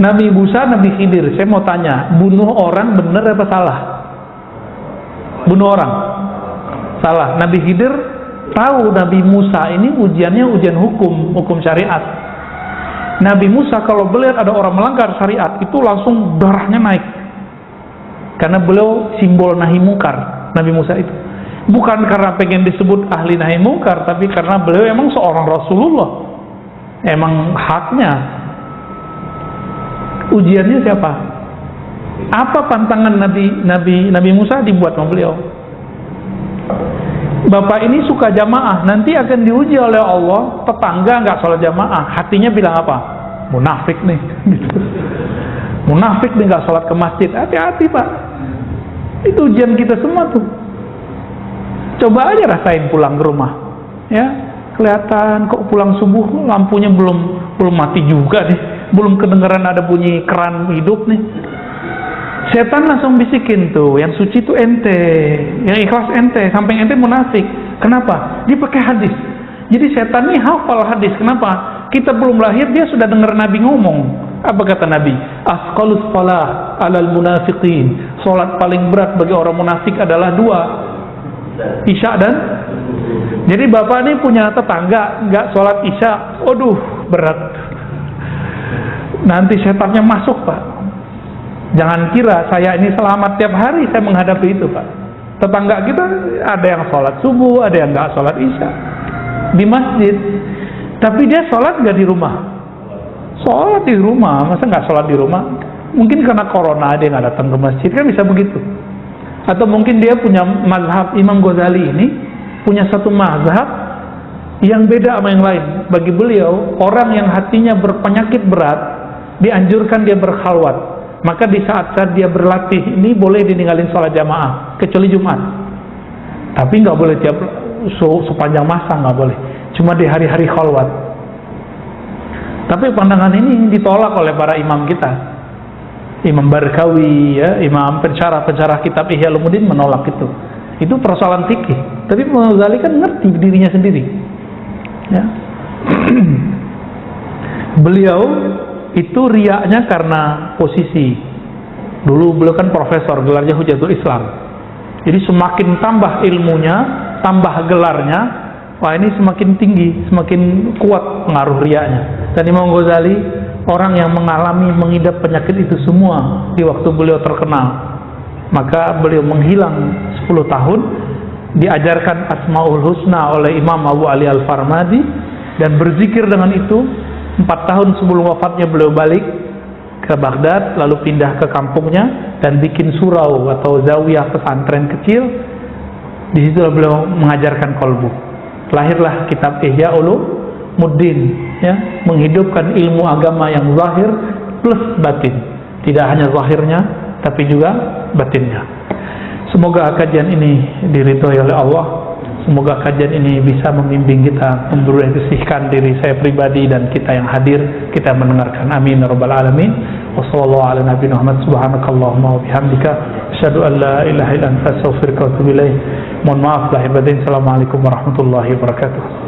A: Nabi Musa, Nabi Khidir, saya mau tanya, bunuh orang benar apa salah? Bunuh orang salah. Nabi Khidir tahu Nabi Musa ini ujiannya ujian hukum syariat. Nabi Musa kalau melihat ada orang melanggar syariat itu langsung darahnya naik, karena beliau simbol nahi mungkar. Nabi Musa itu bukan karena pengen disebut ahli nahi mungkar, tapi karena beliau emang seorang Rasulullah, emang haknya. Ujiannya siapa? Apa pantangan Nabi Musa dibuat sama beliau? Bapak ini suka jamaah, nanti akan diuji oleh Allah. Tetangga nggak sholat jamaah, hatinya bilang apa? Munafik nih, gitu. Munafik nih nggak sholat ke masjid. Hati-hati Pak, itu ujian kita semua tuh. Coba aja rasain pulang ke rumah, ya kelihatan kok pulang subuh lampunya belum mati juga nih, belum kedengeran ada bunyi keran hidup nih. Setan langsung bisikin tuh, yang suci tuh ente, yang ikhlas ente, samping ente munafik. Kenapa? Dia pakai hadis. Jadi setan ini hafal hadis. Kenapa? Kita belum lahir dia sudah dengar Nabi ngomong. Apa kata Nabi? Asqalus shalah alal munafiqin. Salat paling berat bagi orang munafik adalah dua, Isya dan. Jadi bapak ini punya tetangga nggak sholat Isya, waduh berat. Nanti setannya masuk Pak. Jangan kira saya ini selamat tiap hari saya menghadapi itu Pak. Tetangga kita ada yang sholat subuh, ada yang nggak sholat Isya di masjid, tapi dia sholat nggak di rumah. Sholat di rumah, masa nggak sholat di rumah? Mungkin karena corona dia nggak datang ke masjid, kan bisa begitu. Atau mungkin dia punya mazhab. Imam Ghazali ini punya satu mazhab yang beda sama yang lain. Bagi beliau, orang yang hatinya berpenyakit berat dianjurkan dia berkhalwat. Maka di saat-saat dia berlatih ini boleh ditinggalin sholat jamaah, kecuali Jumat. Tapi nggak boleh tiap sepanjang masa, nggak boleh. Cuma di hari-hari khalwat. Tapi pandangan ini ditolak oleh para imam kita. Imam Barkawi, ya, imam pensyarah kitab Ihya Ulumuddin menolak itu. Itu persoalan fikih. Tapi Imam Ghazali kan ngerti dirinya sendiri, ya. Beliau itu riaknya karena posisi. Dulu beliau kan profesor, gelarnya Hujatul Islam. Jadi semakin tambah ilmunya, tambah gelarnya, wah ini semakin tinggi, semakin kuat pengaruh riaknya. Dan Imam Ghazali orang yang mengalami, mengidap penyakit itu semua di waktu beliau terkenal. Maka beliau menghilang 10 tahun, diajarkan Asmaul Husna oleh Imam Abu Ali Al-Farmadi, dan berzikir dengan itu. 4 tahun sebelum wafatnya beliau balik ke Baghdad, lalu pindah ke kampungnya dan bikin surau atau zawiyah pesantren kecil. Di situ beliau mengajarkan qalbu. Lahirlah kitab Ihya Ulumuddin, ya, menghidupkan ilmu agama yang zahir plus batin. Tidak hanya zahirnya, tapi juga batinnya. Semoga kajian ini diridhoi oleh Allah. Semoga kajian ini bisa membimbing kita, membersihkan diri saya pribadi dan kita yang hadir, kita mendengarkan. Amin ya rabbal alamin. Wassallallahu ala nabiyina Muhammad, subhanakallahumma wa bihamdika, asyhadu an la ilaha illa anta, astaghfiruka wa atubu ilaik. Mohon maaf lahir batin. Assalamualaikum warahmatullahi wabarakatuh.